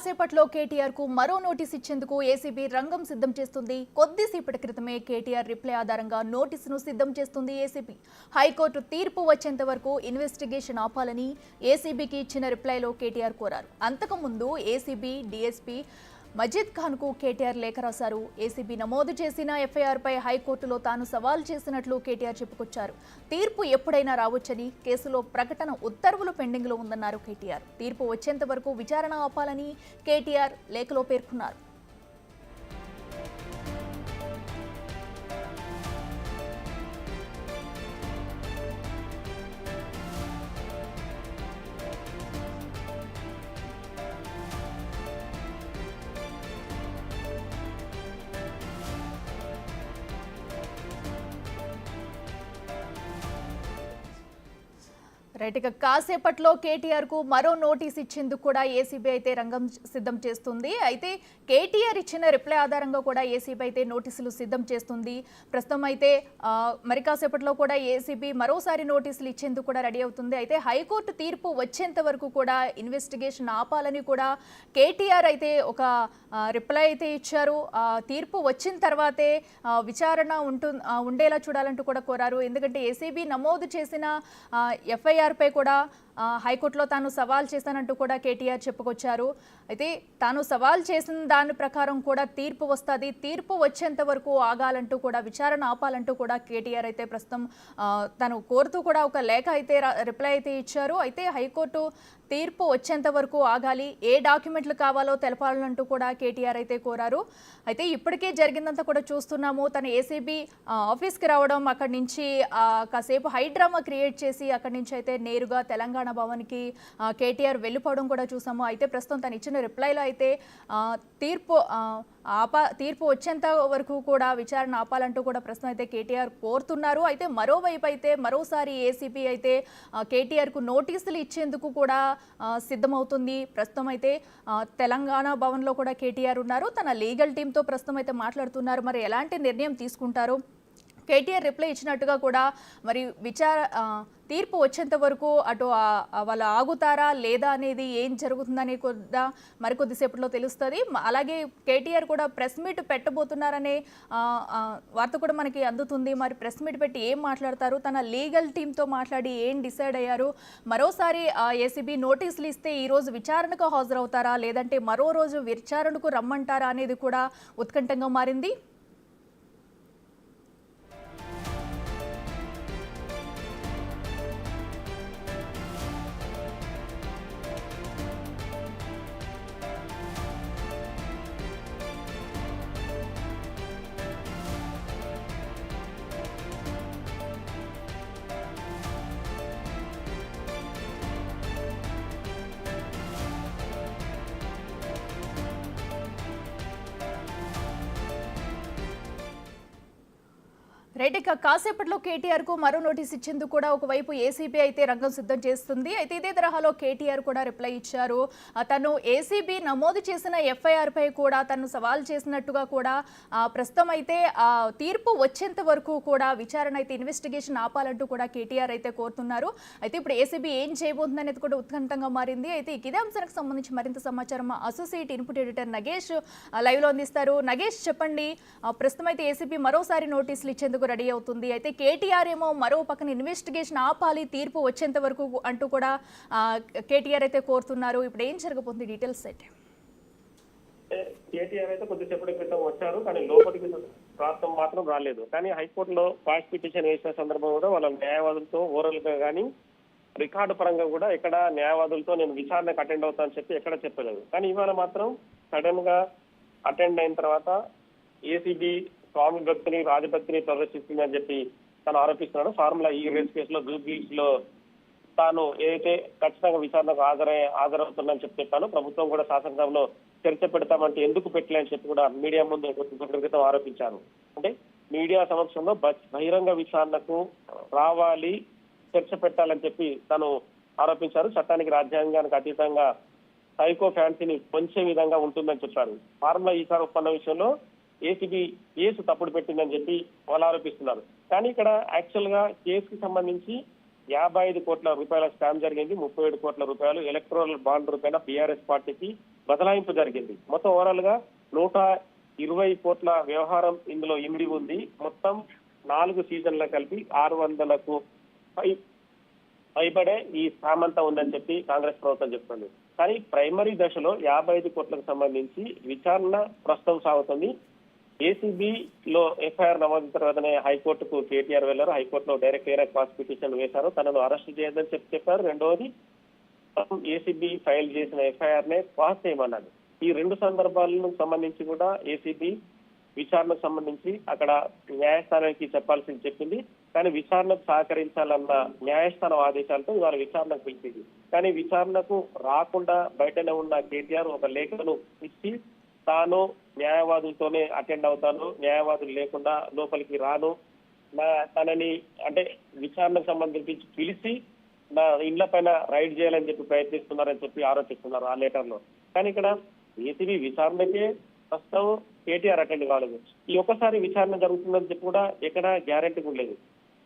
కాసేపట్లో కేటీఆర్ కు మరో నోటీస్ ఇచ్చేందుకు ఏసీబీ రంగం సిద్ధం చేస్తుంది. కొద్దిసేపటి క్రితమే కేటీఆర్ రిప్లై ఆధారంగా నోటీసును సిద్ధం చేస్తుంది ఏసీబీ. హైకోర్టు తీర్పు వచ్చేంత వరకు ఇన్వెస్టిగేషన్ ఆపాలని ఏసీబీకి ఇచ్చిన రిప్లైలో కేటీఆర్ కోరారు. అంతకుముందు ఏసీబీ డీఎస్పీ మజీద్ ఖాన్ కు కేటీఆర్ లేఖ రాశారు. ఏసీబీ నమోదు చేసిన ఎఫ్ఐఆర్ పై హైకోర్టులో తాను సవాల్ చేసినట్లు కేటీఆర్ చెప్పుకొచ్చారు. తీర్పు ఎప్పుడైనా రావచ్చని, కేసులో ప్రకటన ఉత్తర్వులు పెండింగ్ లో ఉందన్నారు కేటీఆర్. తీర్పు వచ్చేంత వరకు విచారణ ఆపాలని కేటీఆర్ లేఖలో పేర్కొన్నారు. రైట్, ఇక కాసేపట్లో కేటీఆర్ కు మరో నోటీస్ ఇచ్చేందుకు కూడా ఏసీబీ అయితే రంగం సిద్ధం చేస్తుంది. అయితే కేటీఆర్ ఇచ్చిన రిప్లై ఆధారంగా కూడా ఏసీబీ అయితే నోటీసులు సిద్ధం చేస్తుంది. ప్రస్తుతం అయితే మరి కాసేపట్లో కూడా ఏసీబీ మరోసారి నోటీసులు ఇచ్చేందుకు కూడా రెడీ అవుతుంది. అయితే హైకోర్టు తీర్పు వచ్చేంత వరకు కూడా ఇన్వెస్టిగేషన్ ఆపాలని కూడా కేటీఆర్ అయితే ఒక రిప్లై అయితే ఇచ్చారు. తీర్పు వచ్చిన తర్వాతే విచారణ ఉండేలా చూడాలంటూ కూడా కోరారు. ఎందుకంటే ఏసీబీ నమోదు చేసిన ఎఫ్ఐఆర్ పై కూడా హైకోర్టులో తాను సవాల్ చేశానంటూ కూడా కేటీఆర్ చెప్పుకొచ్చారు. అయితే తాను సవాల్ చేసిన దాని ప్రకారం కూడా తీర్పు వస్తుంది, తీర్పు వచ్చేంత వరకు ఆగాలంటూ కూడా, విచారణ ఆపాలంటూ కూడా కేటీఆర్ అయితే ప్రస్తుతం తను కోరుతూ కూడా ఒక లేఖ అయితే రిప్లై అయితే ఇచ్చారు. అయితే హైకోర్టు తీర్పు వచ్చేంత వరకు ఆగాలి, ఏ డాక్యుమెంట్లు కావాలో తెలపాలంటూ కూడా కేటీఆర్ అయితే కోరారు. అయితే ఇప్పటికే జరిగిందంతా కూడా చూస్తున్నాము. తన ఏసీబీ ఆఫీస్కి రావడం, అక్కడి నుంచి కాసేపు హైడ్రామా క్రియేట్ చేసి అక్కడి నుంచి అయితే నేరుగా తెలంగాణ భవన్కి కేటీఆర్ వెళ్ళిపోవడం కూడా చూసాము. అయితే ప్రస్తుతం తను ఇచ్చిన రిప్లైలో అయితే తీర్పు వచ్చేంత వరకు కూడా విచారణ ఆపాలంటూ కూడా ప్రస్తుతం అయితే కేటీఆర్ కోరుతున్నారు. అయితే మరోవైపు అయితే మరోసారి ఏసీబీ అయితే కేటీఆర్కు నోటీసులు ఇచ్చేందుకు కూడా సిద్ధమవుతుంది. ప్రస్తుతం అయితే తెలంగాణ భవన్లో కూడా కేటీఆర్ ఉన్నారు. తన లీగల్ టీంతో ప్రస్తుతం అయితే మాట్లాడుతున్నారు. మరి ఎలాంటి నిర్ణయం తీసుకుంటారు? కేటీఆర్ రిప్లై ఇచ్చినట్టుగా కూడా మరి తీర్పు వచ్చేంత వరకు అటు వాళ్ళు ఆగుతారా లేదా అనేది ఏం జరుగుతుందని కూడా మరికొద్దిసేపట్లో తెలుస్తుంది. అలాగే కేటీఆర్ కూడా ప్రెస్ మీట్ పెట్టబోతున్నారనే వార్త కూడా మనకి అందుతుంది. మరి ప్రెస్ మీట్ పెట్టి ఏం మాట్లాడతారు, తన లీగల్ టీంతో మాట్లాడి ఏం డిసైడ్ అయ్యారు, మరోసారి ఏసీబీ నోటీసులు ఇస్తే ఈరోజు విచారణకు హాజరవుతారా లేదంటే మరో రోజు విచారణకు రమ్మంటారా అనేది కూడా ఉత్కంఠంగా మారింది. రైట్, ఇక కాసేపట్లో కేటీఆర్ కు మరో నోటీస్ ఇచ్చేందుకు కూడా ఒకవైపు ఏసీబీ అయితే రంగం సిద్ధం చేస్తుంది. అయితే ఇదే తరహాలో కేటీఆర్ కూడా రిప్లై ఇచ్చారు. తను ఏసీబీ నమోదు చేసిన ఎఫ్ఐఆర్ పై కూడా తను సవాల్ చేసినట్టుగా కూడా ప్రస్తుతం అయితే తీర్పు వచ్చేంత వరకు కూడా విచారణ అయితే ఇన్వెస్టిగేషన్ ఆపాలంటూ కూడా కేటీఆర్ అయితే కోరుతున్నారు. అయితే ఇప్పుడు ఏసీబీ ఏం చేయబోతుంది అనేది కూడా ఉత్కంఠంగా మారింది. అయితే ఇదే అంశానికి సంబంధించి మరింత సమాచారం associate input editor Nagesh live లో అందిస్తారు. నగేష్, చెప్పండి. ప్రస్తుతం అయితే ఏసీబీ మరోసారి నోటీసులు ఇచ్చేందుకు రెడీ అవుతుంది. అయితే కేటీఆర్ ఏమో మరో పక్కన ఇన్వెస్టిగేషన్ ఆపాలి, తీర్పు వచ్చేంత వరకు అంటూ కూడా కేటీఆర్ అయితే కోరుతున్నారు. ఇప్పుడు ఏం జరగబోతుంది, డీటెయిల్స్ అయితే? కేటీఆర్ అయితే కొద్దిసేపటి క్రితం వచ్చారు, కానీ లోపలికి ప్రాంతం మాత్రం రాలేదు. కానీ హైకోర్టులో క్వాష్ పిటిషన్ వేసిన సందర్భం కూడా వాళ్ళ న్యాయవాదులతో ఓరల్ గా కానీ రికార్డు పరంగా కూడా ఎక్కడ న్యాయవాదులతో నేను విచారణకు అటెండ్ అవుతానని చెప్పి ఎక్కడ చెప్పలేదు. కానీ ఇవాళ మాత్రం సడన్ గా అటెండ్ అయిన తర్వాత ఏసీబీ స్వామి భక్తిని, రాజభక్తిని ప్రదర్శిస్తుందని చెప్పి తను ఆరోపిస్తున్నాడు. ఫార్ములా ఈ రేస్ కేసులో జూబ్లీస్ లో తాను ఏదైతే ఖచ్చితంగా విచారణకు హాజరవుతుందని చెప్పి చెప్పాను. ప్రభుత్వం కూడా శాసనసభలో చర్చ పెడతామంటే ఎందుకు పెట్టలేని చెప్పి కూడా మీడియా ముందు కొద్ది క్రితం ఆరోపించారు. అంటే మీడియా సమక్షంలో బహిరంగ విచారణకు రావాలి, చర్చ పెట్టాలని చెప్పి తను ఆరోపించారు. చట్టానికి, రాజ్యాంగానికి అతీతంగా సైకో ఫ్యాన్సీని పొంచే విధంగా ఉంటుందని చెప్పారు. ఫార్ములా ఈసారి ఒప్పందం విషయంలో ఏసీబీ కేసు తప్పుడు పెట్టిందని చెప్పి వాళ్ళు ఆరోపిస్తున్నారు. కానీ ఇక్కడ యాక్చువల్ గా కేసుకి సంబంధించి 55 కోట్ల రూపాయల స్కామ్ జరిగింది. 37 కోట్ల రూపాయలు ఎలక్ట్రల్ బాండ్ రూపాయల బీఆర్ఎస్ పార్టీకి బదలాయింపు జరిగింది. మొత్తం ఓవరాల్ గా 120 కోట్ల వ్యవహారం ఇందులో ఇమిడి ఉంది. మొత్తం 4 సీజన్ల కలిపి 600కు పైబడే ఈ సామంతా ఉందని చెప్పి కాంగ్రెస్ ప్రభుత్వం చెప్తుంది. కానీ ప్రైమరీ దశలో 55 కోట్లకు సంబంధించి విచారణ ప్రస్తుతం సాగుతుంది. ఏసీబీలో ఎఫ్ఐఆర్ నమోదు తర్వాతనే హైకోర్టుకు కేటీఆర్ వెళ్లారు. హైకోర్టులో డైరెక్ట్ ఏరియా క్వాస్ పిటిషన్ వేశారు. తనను అరెస్ట్ చేయొద్దని చెప్పారు. రెండవది ఏసీబీ ఫైల్ చేసిన ఎఫ్ఐఆర్ నే పాస్ చేయమన్నది. ఈ 2 సందర్భాలకు సంబంధించి కూడా ఏసీబీ విచారణకు సంబంధించి అక్కడ న్యాయస్థానానికి చెప్పాల్సింది చెప్పింది. కానీ విచారణకు సహకరించాలన్న న్యాయస్థానం ఆదేశాలతో ఇవాళ విచారణకు పిలిచింది. కానీ విచారణకు రాకుండా బయటనే ఉన్న కేటీఆర్ ఒక లేఖను ఇచ్చి తాను న్యాయవాదులతోనే అటెండ్ అవుతాను, న్యాయవాదులు లేకుండా లోపలికి రాను, తనని అంటే విచారణకు సంబంధించి పిలిచి నా ఇళ్ల పైన రైడ్ చేయాలని చెప్పి ప్రయత్నిస్తున్నారని చెప్పి ఆరోపిస్తున్నారు ఆ లెటర్ లో. కానీ ఇక్కడ ఏసీబీ విచారణకే ప్రస్తుతం కేటీఆర్ అటెండ్ కాలేదు. ఈ ఒక్కసారి విచారణ జరుగుతుందని చెప్పి కూడా ఎక్కడ గ్యారెంటీ కూడా లేదు.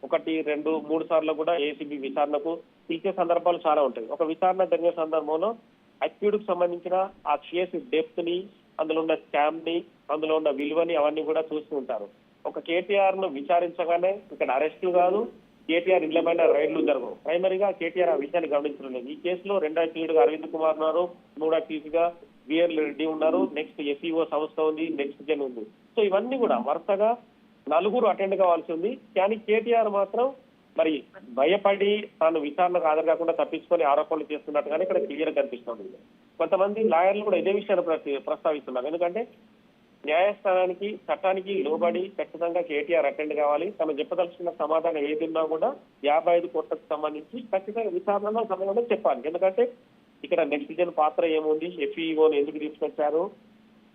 1, 2, 3 సార్లు కూడా ఏసీబీ విచారణకు పిలిచే సందర్భాలు చాలా ఉంటాయి. ఒక విచారణ జరిగే సందర్భంలో అక్యూడ్ కు సంబంధించిన ఆ కేసు డెప్త్ ని, అందులో ఉన్న స్కామ్ ని, అందులో ఉన్న విలువని అవన్నీ కూడా చూస్తూ ఉంటారు. ఒక కేటీఆర్ ను విచారించగానే ఇక్కడ అరెస్టులు కాదు, కేటీఆర్ ఇళ్ల పైన రైడ్లు జరగవు. ప్రైమరీగా కేటీఆర్ ఆ విషయాన్ని గమనించడం లేదు. ఈ కేసులో 2వ అక్యూజ్డ్ అరవింద్ కుమార్ ఉన్నారు, 3వ అక్యూజ్డ్ గా బిఆర్ రెడ్డి ఉన్నారు, నెక్స్ట్ ఎఫ్ఈఓ సంస్థ ఉంది, నెక్స్ట్ జన్ ఉంది. సో ఇవన్నీ కూడా వరుసగా 4 అటెండ్ కావాల్సి ఉంది. కానీ కేటీఆర్ మాత్రం మరి భయపడి తాను విచారణకు హాజరు కాకుండా తప్పించుకొని ఆరోపణలు చేస్తున్నట్టుగానే ఇక్కడ క్లియర్ కనిపిస్తుంది. కొంతమంది లాయర్లు కూడా ఇదే విషయాన్ని ప్రస్తావిస్తున్నారు. ఎందుకంటే న్యాయస్థానానికి చట్టానికి లోబడి ఖచ్చితంగా కేటీఆర్ అటెండ్ కావాలి. తను చెప్పదలుచుకున్న సమాధానం ఏది ఉన్నా కూడా 55 కోట్లకు సంబంధించి ఖచ్చితంగా విచారణలో సమయంలో చెప్పాలి. ఎందుకంటే ఇక్కడ నెక్స్ట్ జన్ పాత్ర ఏముంది, ఎఫ్ఈఓని ఎందుకు తీసుకొచ్చారు,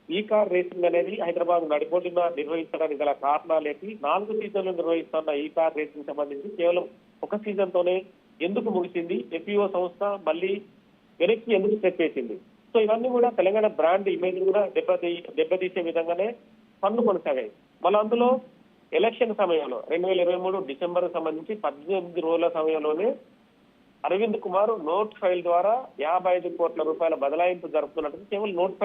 ఈ కార్ రేసింగ్ అనేది హైదరాబాద్ నడిపోటున నిర్వహించడానికి గల కారణాలేంటి, 4 సీజన్లు నిర్వహిస్తున్న ఈ కార్ రేసింగ్ సంబంధించి కేవలం 1 సీజన్ తోనే ఎందుకు ముగిసింది, ఎఫ్ఈఓ సంస్థ మళ్ళీ వెనక్కి ఎందుకు చెప్పేసింది. సో ఇవన్నీ కూడా తెలంగాణ బ్రాండ్ ఇమేజ్ కూడా దెబ్బతీసే విధంగానే పనులు కొనసాగాయి. మళ్ళీ అందులో ఎలక్షన్ సమయంలో 2023 డిసెంబర్ సంబంధించి 18 రోజుల సమయంలోనే అరవింద్ కుమార్ నోట్ ఫైల్ ద్వారా 55 కోట్ల రూపాయల బదలాయింపు జరుపుతున్నట్టు కేవలం నోట్